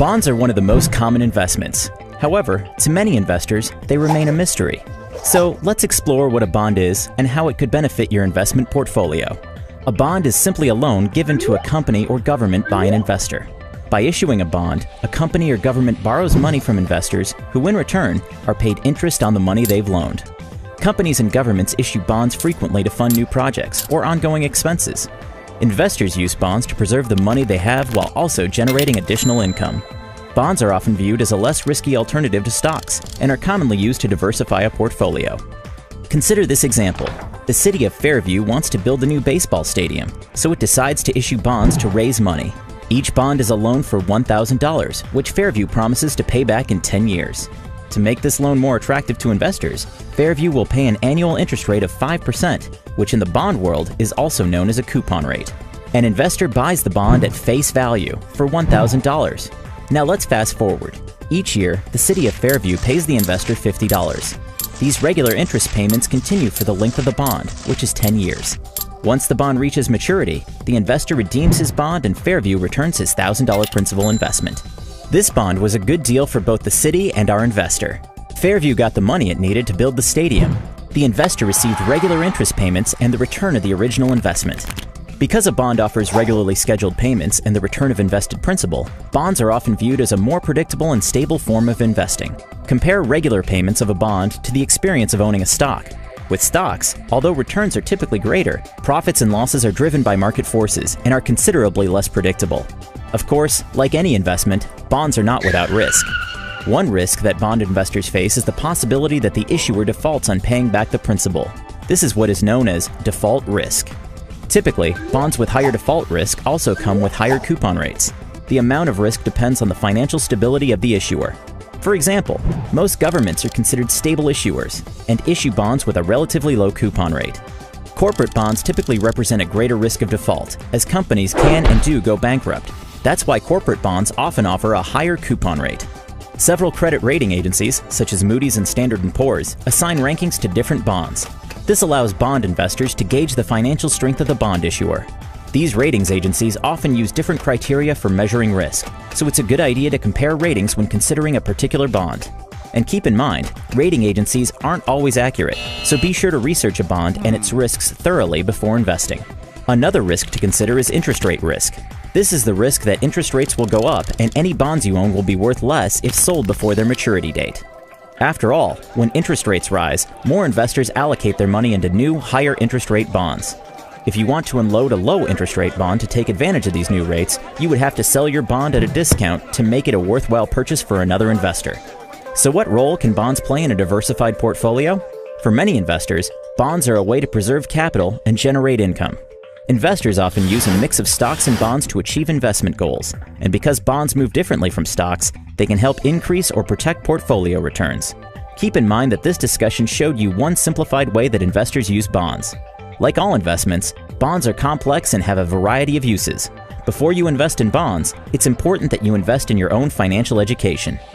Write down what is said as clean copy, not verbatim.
Bonds are one of the most common investments. However, to many investors, they remain a mystery. So let's explore what a bond is and how it could benefit your investment portfolio. A bond is simply a loan given to a company or government by an investor. By issuing a bond, a company or government borrows money from investors who, in return, are paid interest on the money they've loaned. Companies and governments issue bonds frequently to fund new projects or ongoing expenses. Investors use bonds to preserve the money they have while also generating additional income. Bonds are often viewed as a less risky alternative to stocks and are commonly used to diversify a portfolio. Consider this example. The city of Fairview wants to build a new baseball stadium, so it decides to issue bonds to raise money. Each bond is a loan for $1,000, which Fairview promises to pay back in 10 years. To make this loan more attractive to investors, Fairview will pay an annual interest rate of 5%, which in the bond world is also known as a coupon rate. An investor buys the bond at face value for $1,000. Now let's fast forward. Each year, the city of Fairview pays the investor $50. These regular interest payments continue for the length of the bond, which is 10 years. Once the bond reaches maturity, the investor redeems his bond and Fairview returns his $1,000 principal investment. This bond was a good deal for both the city and our investor. Fairview got the money it needed to build the stadium. The investor received regular interest payments and the return of the original investment. Because a bond offers regularly scheduled payments and the return of invested principal, bonds are often viewed as a more predictable and stable form of investing. Compare regular payments of a bond to the experience of owning a stock. With stocks, although returns are typically greater, profits and losses are driven by market forces and are considerably less predictable. Of course, like any investment, bonds are not without risk. One risk that bond investors face is the possibility that the issuer defaults on paying back the principal. This is what is known as default risk. Typically, bonds with higher default risk also come with higher coupon rates. The amount of risk depends on the financial stability of the issuer. For example, most governments are considered stable issuers and issue bonds with a relatively low coupon rate. Corporate bonds typically represent a greater risk of default, as companies can and do go bankrupt. That's why corporate bonds often offer a higher coupon rate. Several credit rating agencies, such as Moody's and Standard & Poor's, assign rankings to different bonds. This allows bond investors to gauge the financial strength of the bond issuer. These ratings agencies often use different criteria for measuring risk, so it's a good idea to compare ratings when considering a particular bond. And keep in mind, rating agencies aren't always accurate, so be sure to research a bond and its risks thoroughly before investing. Another risk to consider is interest rate risk. This is the risk that interest rates will go up and any bonds you own will be worth less if sold before their maturity date. After all, when interest rates rise, more investors allocate their money into new, higher interest rate bonds. If you want to unload a low interest rate bond to take advantage of these new rates, you would have to sell your bond at a discount to make it a worthwhile purchase for another investor. So what role can bonds play in a diversified portfolio? For many investors, bonds are a way to preserve capital and generate income. Investors often use a mix of stocks and bonds to achieve investment goals, and because bonds move differently from stocks, they can help increase or protect portfolio returns. Keep in mind that this discussion showed you one simplified way that investors use bonds. Like all investments, bonds are complex and have a variety of uses. Before you invest in bonds, it's important that you invest in your own financial education.